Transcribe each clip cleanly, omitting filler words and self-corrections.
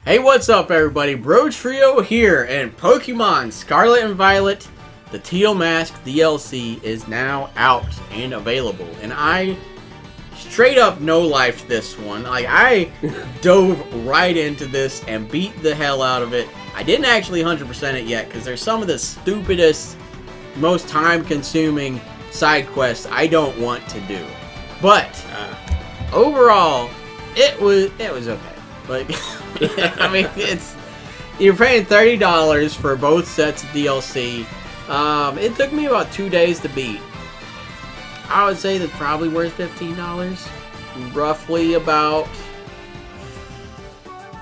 Hey, what's up, everybody? Bro Trio here, and Pokemon Scarlet and Violet, the Teal Mask DLC is now out and available. And I straight up no-lifed this one. Like, I dove right into this and beat the hell out of it. I didn't actually 100% it yet, because there's some of the stupidest, most time-consuming side quests I don't want to do. But, overall, it was okay. Like, I mean, you're paying $30 for both sets of DLC. It took me about 2 days to beat. I would say that's probably worth $15. Roughly about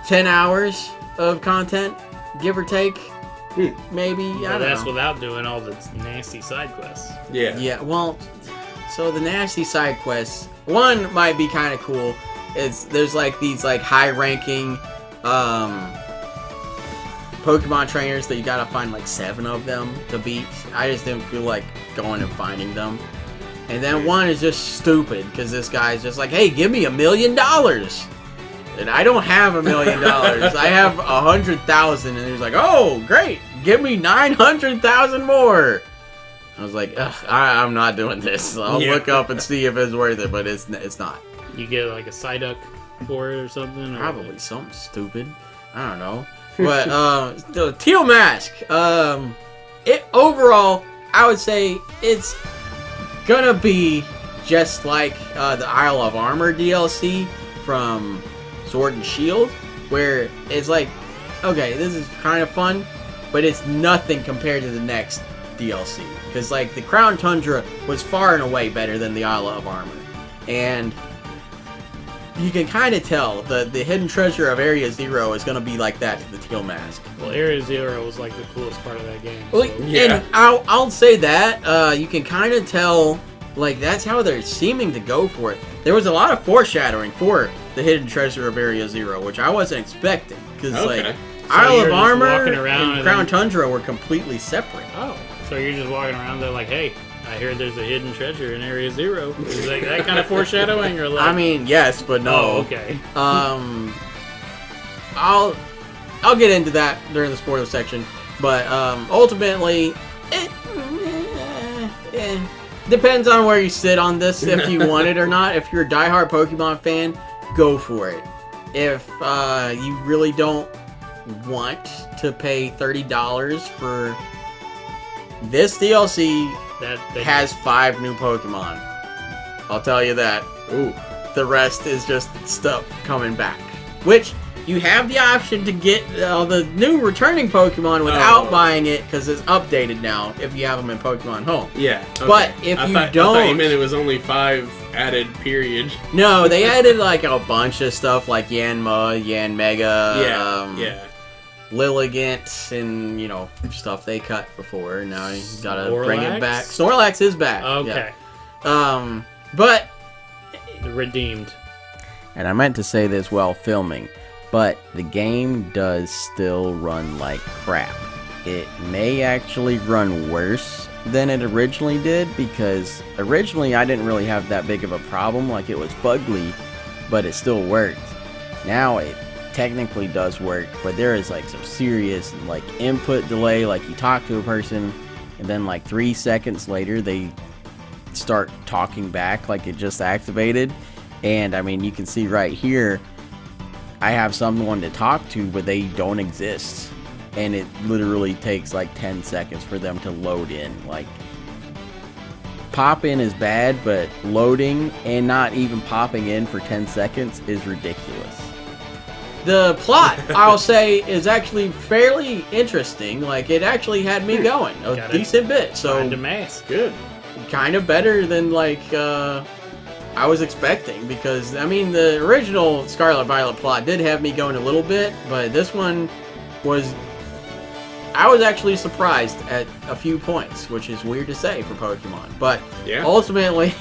10 hours of content, give or take. Maybe, I don't know. That's without doing all the nasty side quests. Yeah. Yeah, well, so the nasty side quests, one might be kind of cool. There's like these like high-ranking Pokemon trainers that you gotta find like 7 of them to beat. I just didn't feel like going and finding them. And then one is just stupid because this guy's just like, hey, give me $1 million. And I don't have $1 million. I have 100,000. And he's like, oh, great. Give me 900,000 more. I was like, ugh, I'm not doing this. I'll look up and see if it's worth it, but it's not. You get like a Psyduck for it or something? Or probably something stupid. I don't know. But the Teal Mask. Overall, I would say it's gonna be just like the Isle of Armor DLC from Sword and Shield, where it's like, okay, this is kind of fun, but it's nothing compared to the next DLC. Because like the Crown Tundra was far and away better than the Isle of Armor, and you can kind of tell the hidden treasure of Area Zero is going to be like that to the Teal Mask. Well, Area Zero was like the coolest part of that game. So. Well, yeah. And I'll say that. You can kind of tell, like, that's how they're seeming to go for it. There was a lot of foreshadowing for the hidden treasure of Area Zero, which I wasn't expecting. Because, like, Isle of Armor and Crown Tundra were completely separate. Oh, so you're just walking around there like, hey, I heard there's a hidden treasure in Area Zero. Is like that kind of foreshadowing, or like? I mean, yes, but no. Oh, okay. I'll get into that during the spoiler section, but ultimately, it depends on where you sit on this. If you want it or not. If you're a diehard Pokemon fan, go for it. If you really don't want to pay $30 for this DLC. That has 5 new Pokemon. I'll tell you that. Ooh. The rest is just stuff coming back. Which, you have the option to get the new returning Pokemon without buying it, because it's updated now if you have them in Pokemon Home. Yeah. Okay. But if you don't... I thought you meant it was only 5 added, period. No, they added like a bunch of stuff like Yanma, Yanmega, Lilligant, and, you know, stuff they cut before. Now you gotta bring it back. Snorlax is back. Okay. Yeah. But... redeemed. And I meant to say this while filming, but the game does still run like crap. It may actually run worse than it originally did, because originally I didn't really have that big of a problem. Like, it was fugly, but it still worked. Now it technically does work, but there is like some serious like input delay. Like, you talk to a person and then like 3 seconds later they start talking back like it just activated. And I mean, you can see right here I have someone to talk to, but they don't exist, and it literally takes like 10 seconds for them to load in. Like, pop in is bad, but loading and not even popping in for 10 seconds is ridiculous. The plot, I'll say, is actually fairly interesting. Like, it actually had me going a decent bit. So, find a mask. Good. Kind of better than, like, I was expecting. Because, I mean, the original Scarlet Violet plot did have me going a little bit. But this one was... I was actually surprised at a few points, which is weird to say for Pokemon. But ultimately,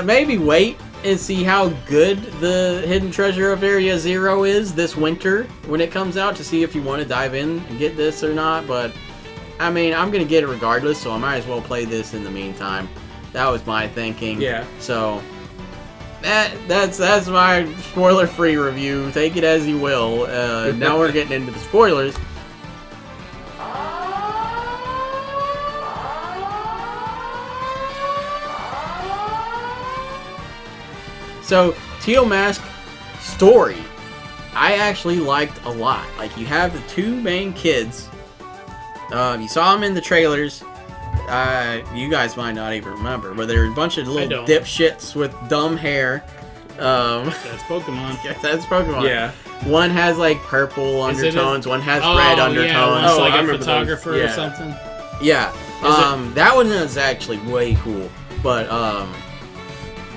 maybe wait and see how good the Hidden Treasure of Area Zero is this winter when it comes out, to see if you want to dive in and get this or not. But, I mean, I'm going to get it regardless, so I might as well play this in the meantime. That was my thinking. Yeah. So, that's my spoiler-free review. Take it as you will. Now we're getting into the spoilers. So, Teal Mask story, I actually liked a lot. Like, you have the two main kids. You saw them in the trailers. You guys might not even remember, but they're a bunch of little dipshits with dumb hair. That's Pokemon. Yeah, that's Pokemon. Yeah. One has like purple undertones, one has red undertones. Yeah, one's like I a remember photographer those. or Yeah. something. Yeah. That one is actually way cool. But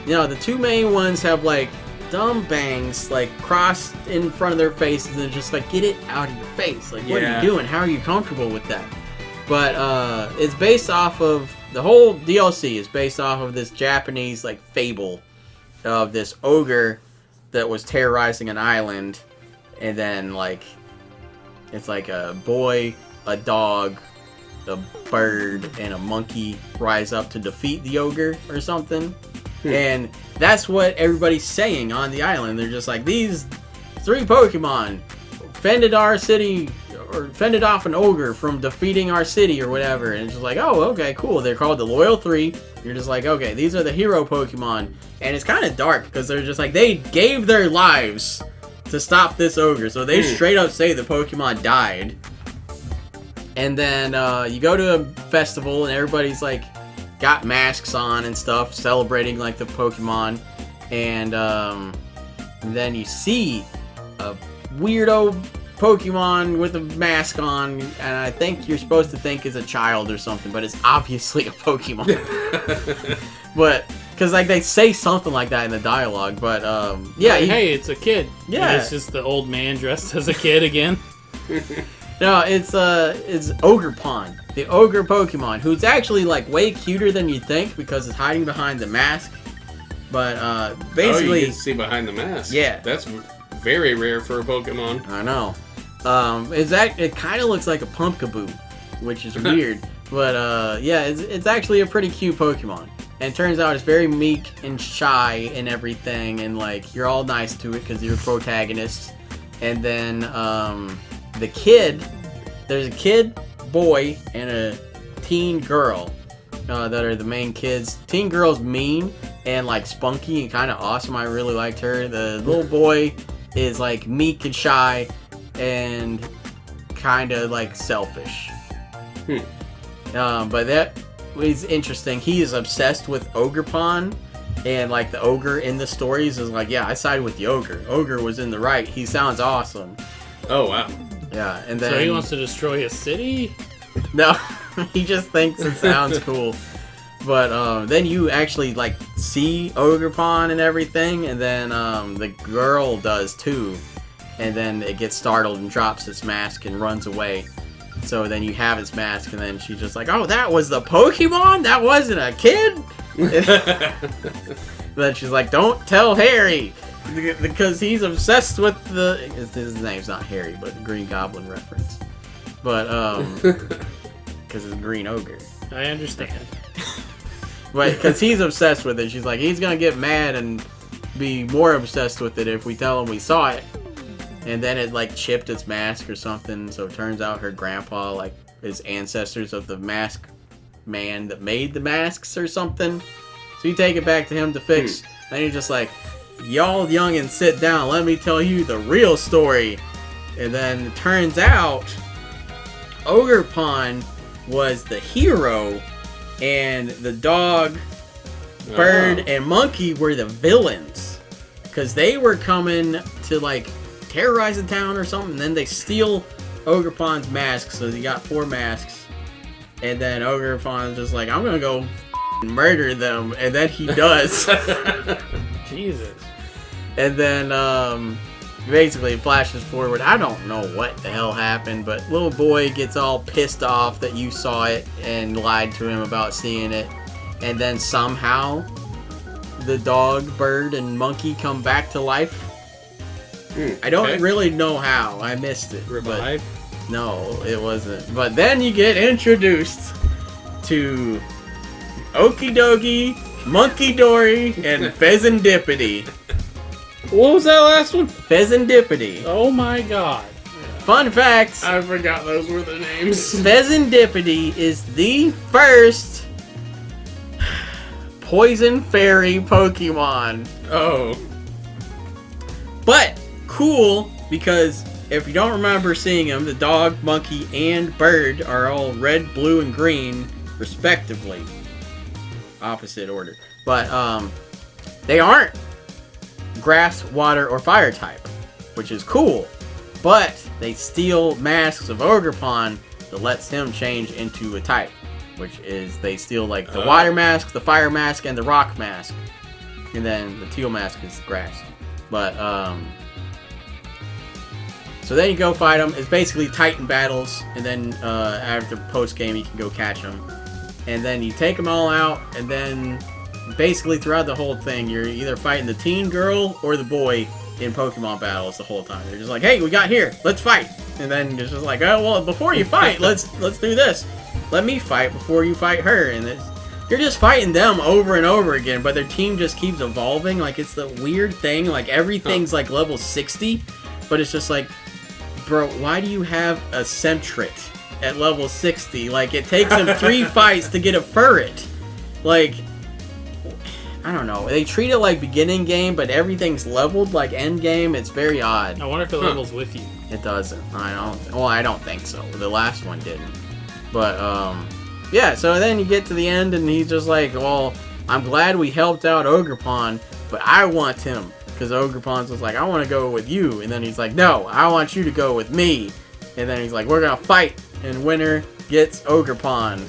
the two main ones have like dumb bangs like crossed in front of their faces and just like, get it out of your face. Like, what are you doing? How are you comfortable with that? But it's based off of the whole DLC is based off of this Japanese like fable of this ogre that was terrorizing an island, and then like it's like a boy, a dog, a bird, and a monkey rise up to defeat the ogre or something. And that's what everybody's saying on the island. They're just like, these three Pokemon fended our city, or fended off an ogre from defeating our city or whatever. And it's just like, oh, okay, cool. They're called the Loyal Three. You're just like, okay, these are the hero Pokemon. And it's kind of dark because they're just like, they gave their lives to stop this ogre. So they straight up say the Pokemon died. And then you go to a festival and everybody's like, got masks on and stuff, celebrating like the Pokemon. And then you see a weirdo Pokemon with a mask on, and I think you're supposed to think it's a child or something, but it's obviously a Pokemon. But because like they say something like that in the dialogue, but hey, it's a kid. Yeah, and it's just the old man dressed as a kid again. No, it's Ogerpon, the ogre Pokemon, who's actually like way cuter than you think because it's hiding behind the mask. But basically, you can see behind the mask. Yeah, that's very rare for a Pokemon. I know. It kind of looks like a Pumpkaboo, which is weird. But it's actually a pretty cute Pokemon. And it turns out it's very meek and shy and everything, and like you're all nice to it because you're the protagonist. And then there's a kid boy and a teen girl that are the main kids. Teen girl's mean and like spunky and kind of awesome. I really liked her. The little boy is like meek and shy and kind of like selfish. But that was interesting. He is obsessed with Ogerpon, and like the ogre in the stories is like, yeah, I side with the ogre. Ogre was in the right. He sounds awesome. Oh wow. Yeah, and then so he wants to destroy a city? No, he just thinks it sounds cool. But then you actually like see Ogerpon and everything, and then the girl does too, and then it gets startled and drops its mask and runs away. So then you have its mask, and then she's just like, "Oh, that was the Pokemon? That wasn't a kid?" Then she's like, "Don't tell Harry, because he's obsessed with the." His name's not Harry, but the Green Goblin reference. But because it's Green Ogre. I understand. But because he's obsessed with it, she's like, he's gonna get mad and be more obsessed with it if we tell him we saw it. And then it like chipped its mask or something. So it turns out her grandpa like is ancestors of the mask man that made the masks or something. So you take it back to him to fix. Then he's just like, y'all young and sit down. Let me tell you the real story. And then it turns out Ogerpon was the hero, and the dog, bird, and monkey were the villains. Because they were coming to like terrorize the town or something. And then they steal Ogerpon's mask, so he got 4 masks. And then Ogerpon's just like, I'm gonna go murder them, and then he does. Jesus. And then basically it flashes forward. I don't know what the hell happened, but little boy gets all pissed off that you saw it and lied to him about seeing it. And then somehow the dog, bird, and monkey come back to life. I don't really know how. I missed it. Revive? No, it wasn't. But then you get introduced to Okie Dokie Monkey Dory and Pheasantipity. What was that last one? Pheasantipity. Oh my god. Fun facts. I forgot those were the names. Pheasantipity is the first poison fairy Pokemon. Oh. But cool, because if you don't remember seeing them, the dog, monkey, and bird are all red, blue, and green, respectively. Opposite order. But they aren't grass, water, or fire type, which is cool. But they steal masks of Ogerpon that lets him change into a type, which is they steal like the water mask, the fire mask, and the rock mask. And then the teal mask is grass. But, so then you go fight them. It's basically Titan battles, and then after post-game you can go catch them. And then you take them all out, and then basically throughout the whole thing, you're either fighting the teen girl or the boy in Pokemon battles the whole time. They're just like, hey, we got here, let's fight. And then it's just like, oh, well, before you fight, let's do this. Let me fight before you fight her. And you're just fighting them over and over again, but their team just keeps evolving. Like, it's the weird thing. Like, everything's like level 60, but it's just like, bro, why do you have a Sentret at level 60? Like, it takes him 3 fights to get a Furret. Like, I don't know. They treat it like beginning game, but everything's leveled like end game. It's very odd. I wonder if it levels with you. It doesn't. I don't think so. The last one didn't. But, yeah, so then you get to the end, and he's just like, well, I'm glad we helped out Ogerpon, but I want him. Because Ogerpon's was like, I want to go with you. And then he's like, no, I want you to go with me. And then he's like, we're going to fight. And winner gets Ogerpon.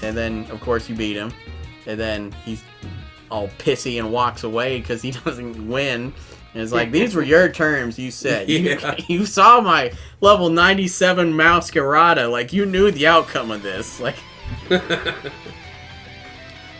And then, of course, you beat him. And then he's all pissy and walks away because he doesn't win. And it's like, these were your terms, you said. Yeah. You saw my level 97 Masquerada. Like, you knew the outcome of this. Like,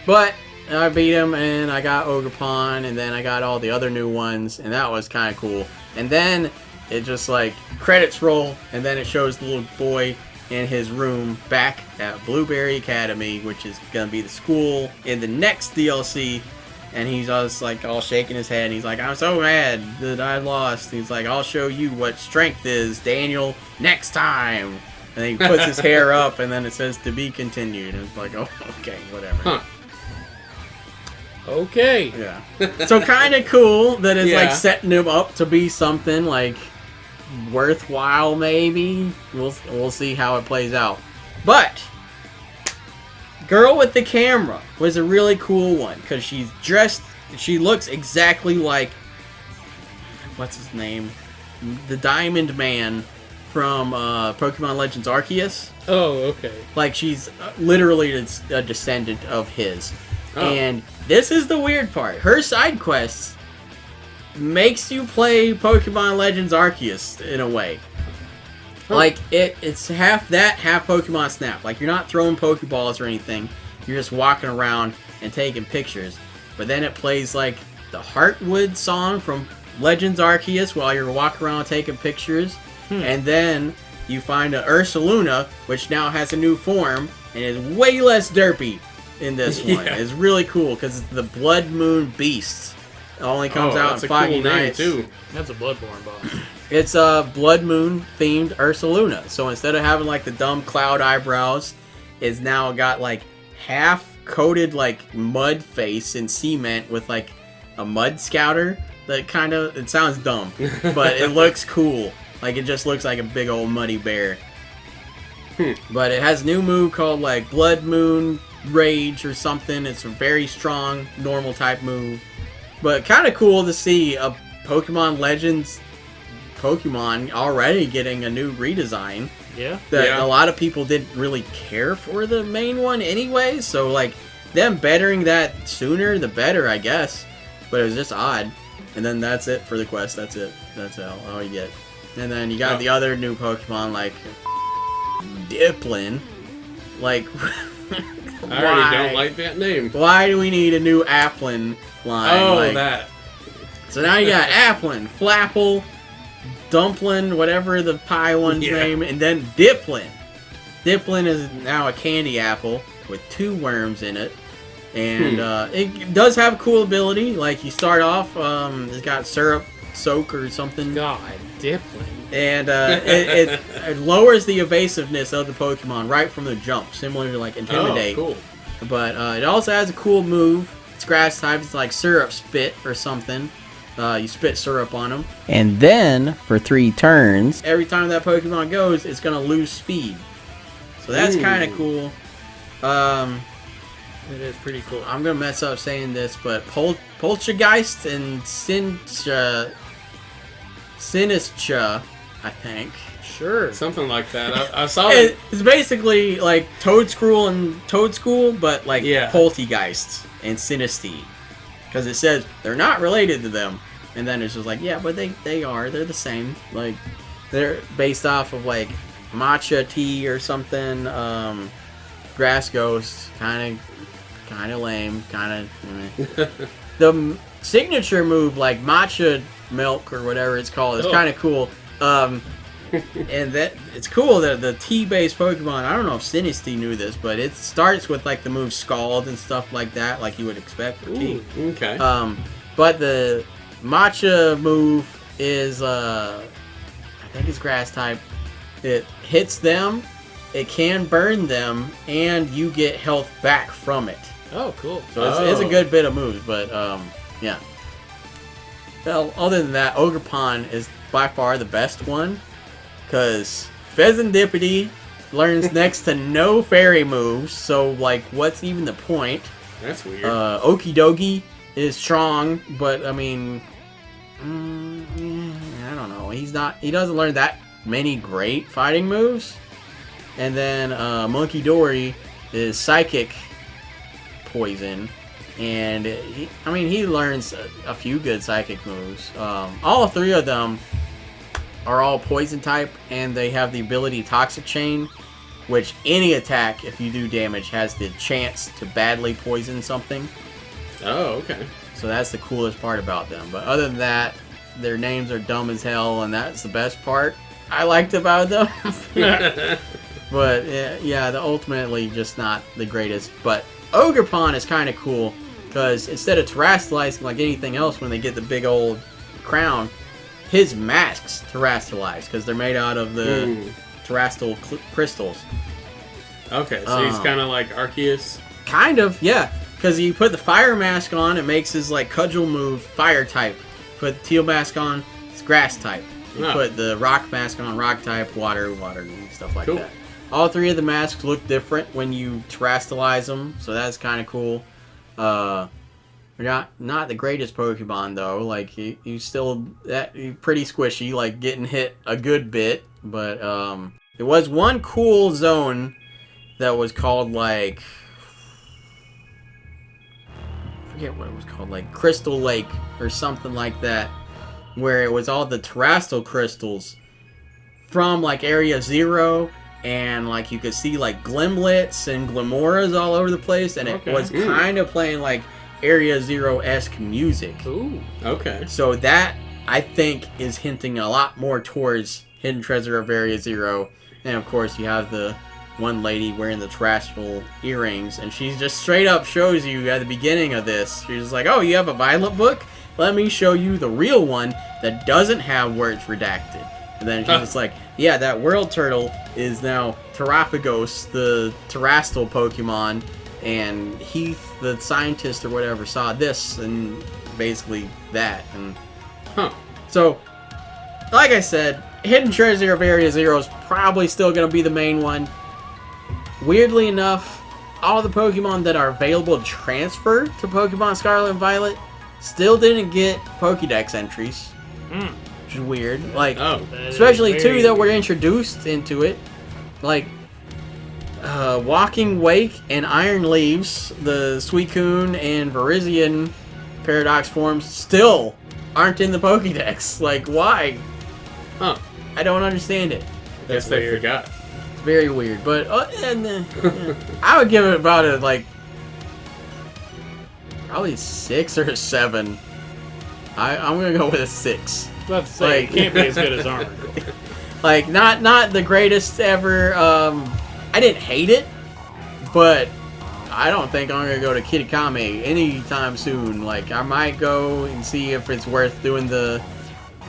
but I beat him, and I got Ogerpon, and then I got all the other new ones, and that was kind of cool. And then it just, like, credits roll, and then it shows the little boy in his room back at Blueberry Academy, which is going to be the school in the next DLC. And he's just like all shaking his head. He's like, I'm so mad that I lost. He's like, I'll show you what strength is, Daniel, next time. And then he puts his hair up, and then it says to be continued. And it's like, oh, okay, whatever. Huh. Okay. Yeah. So kind of cool that it's Yeah. like setting him up to be something like worthwhile, maybe. We'll see how it plays out. But Girl with the Camera was a really cool one because she's dressed. She looks exactly like, what's his name, the Diamond Man from Pokemon Legends Arceus. Oh, okay. Like, she's literally a descendant of his. Oh. And this is the weird part. Her side quests makes you play Pokemon Legends Arceus in a way. Oh. Like, it's half that, half Pokemon Snap. Like, you're not throwing Pokeballs or anything. You're just walking around and taking pictures. But then it plays, like, the Heartwood song from Legends Arceus while you're walking around taking pictures. And then you find an Ursaluna, which now has a new form, and is way less derpy in this one. Yeah. It's really cool, because it's the Blood Moon Beast. It only comes out that's in a cool Foggy name, Nights. too. That's a Bloodborne boss. It's a Blood Moon themed Ursaluna. So instead of having like the dumb cloud eyebrows, it's now got like half coated like mud face and cement with like a mud scouter that kind of, it sounds dumb, but it looks cool. Like, it just looks like a big old muddy bear. But it has a new move called like Blood Moon Rage or something. It's a very strong normal type move. But kind of cool to see a Pokemon Legends Pokemon already getting a new redesign. Yeah. That Yeah. a lot of people didn't really care for the main one anyway. So like, them bettering that sooner the better, I guess. But it was just odd. And then that's it for the quest. That's it. That's all you get. And then you got the other new Pokemon like Diplin. Like, I already don't like that name. why do we need a new Applin line? Oh, Like, that. so now you got Applin, Flapple, Dumplin, whatever the pie one's Yeah. name, and then Diplin. Diplin is now a candy apple with 2 worms in it. And it does have a cool ability. Like, you start off, it's got syrup soak or something. God, Dipling. And it lowers the evasiveness of the Pokemon right from the jump, similar to, like, Intimidate. Oh, cool. But it also has a cool move. It's grass type. It's like Syrup Spit or something. You spit syrup on them. And then, for 3 turns, every time that Pokemon goes, it's going to lose speed. So that's kind of cool. It is pretty cool. I'm going to mess up saying this, but Poltergeist and Sinistra, I think. Sure. Something like that. I saw it. It's basically like Toedscruel and Toedscool, but like Poltergeist and Sinistea. Because it says they're not related to them. And then it's just like, yeah, but they are. They're the same. Like, they're based off of like Matcha Tea or something. Grass Ghost, kind of lame, kind of. The signature move, like Matcha Milk or whatever it's called, is kind of cool. And that it's cool that the tea-based Pokemon, I don't know if Sinistea knew this, but it starts with like the move Scald and stuff like that, like you would expect for tea. Okay. But the Matcha move is, I think it's grass type. It hits them, it can burn them, and you get health back from it. Oh, cool. So it's a good bit of moves, but yeah. Well, other than that, Ogerpon is by far the best one, because Pheasantipity learns next to no fairy moves, so like, what's even the point? That's weird. Okidogi is strong, but I mean, I don't know. He doesn't learn that many great fighting moves. And then Monkey Dory is psychic poison, and he learns a few good psychic moves. All 3 of them are all poison type, and they have the ability Toxic Chain, which any attack, if you do damage, has the chance to badly poison something. Oh, okay. So that's the coolest part about them. But other than that, their names are dumb as hell, and that's the best part I liked about them. But yeah, they're ultimately just not the greatest. But Ogerpon is kind of cool, because instead of terastallizing like anything else when they get the big old crown, his masks terastallize, because they're made out of the terastal crystals. Okay, so he's kind of like Arceus? Kind of, yeah. Because you put the fire mask on, it makes his like cudgel move fire type. Put the teal mask on, it's grass type. You put the rock mask on, rock type, water, and stuff like that. All 3 of the masks look different when you terastallize them, so that's kind of cool. They're not the greatest Pokemon though. Like you still you're pretty squishy, like getting hit a good bit. But there was one cool zone that was called like, I forget what it was called, like Crystal Lake or something like that, where it was all the terastal crystals from like Area 0. And like you could see like Glimlets and Glimmorras all over the place, and it was kind of playing like Area 0-esque music. Ooh. Okay. So that, I think, is hinting a lot more towards Hidden Treasure of Area 0. And of course you have the one lady wearing the terrestrial earrings, and she just straight up shows you at the beginning of this. She's just like, oh, you have a Violet book? Let me show you the real one that doesn't have words redacted. And then she's just like, yeah, that World Turtle is now Terraphagos, the terrestrial Pokemon, and Heath, the scientist or whatever, saw this, and basically that. And so, like I said, Hidden Treasure of Area 0 is probably still going to be the main one. Weirdly enough, all the Pokemon that are available to transfer to Pokemon Scarlet and Violet still didn't get Pokédex entries. Which is weird. Like, especially 2 that were introduced into it. Like, Walking Wake and Iron Leaves, the Suicune and Virizion Paradox forms still aren't in the Pokédex. Like, why? I don't understand it. Guess they forgot. It's very weird. But I would give it about a, like, probably 6 or 7. I'm gonna go with a 6. About to say, Like, it can't be as good as Armor. Like, not the greatest ever. I didn't hate it, but I don't think I'm gonna go to Kitakami anytime soon. Like, I might go and see if it's worth doing the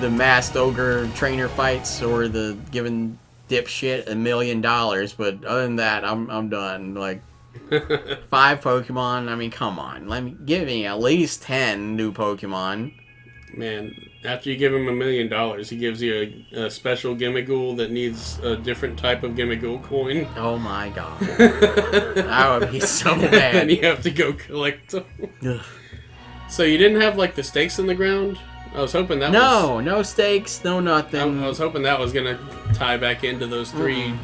masked ogre trainer fights or the giving dipshit $1 million. But other than that, I'm done. Like, 5 Pokemon. I mean, come on. Give me at least 10 new Pokemon. Man, after you give him $1 million, he gives you a special Gimmighoul that needs a different type of Gimmighoul coin. Oh my god. That would be so bad. And you have to go collect them. So you didn't have, like, the stakes in the ground? I was hoping that was... No stakes, no nothing. I was hoping that was going to tie back into those 3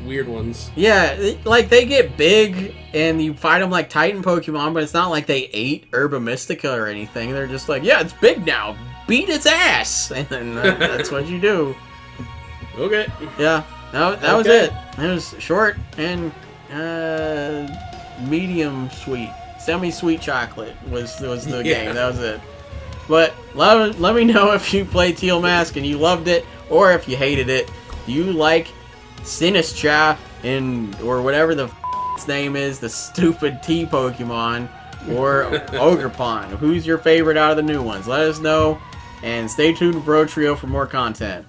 weird ones. Yeah, like, they get big, and you fight them like Titan Pokemon, but it's not like they ate Herba Mystica or anything. They're just like, yeah, it's big now. Beat its ass! And then that's what you do. Okay. Yeah, that was it. It was short and medium sweet. Semi-sweet chocolate was the game. That was it. But let me know if you played Teal Mask and you loved it, or if you hated it. Do you like Sinistcha or whatever the its name is, the stupid T Pokemon, or Ogerpon? Who's your favorite out of the new ones? Let us know, and stay tuned to Bro Trio for more content.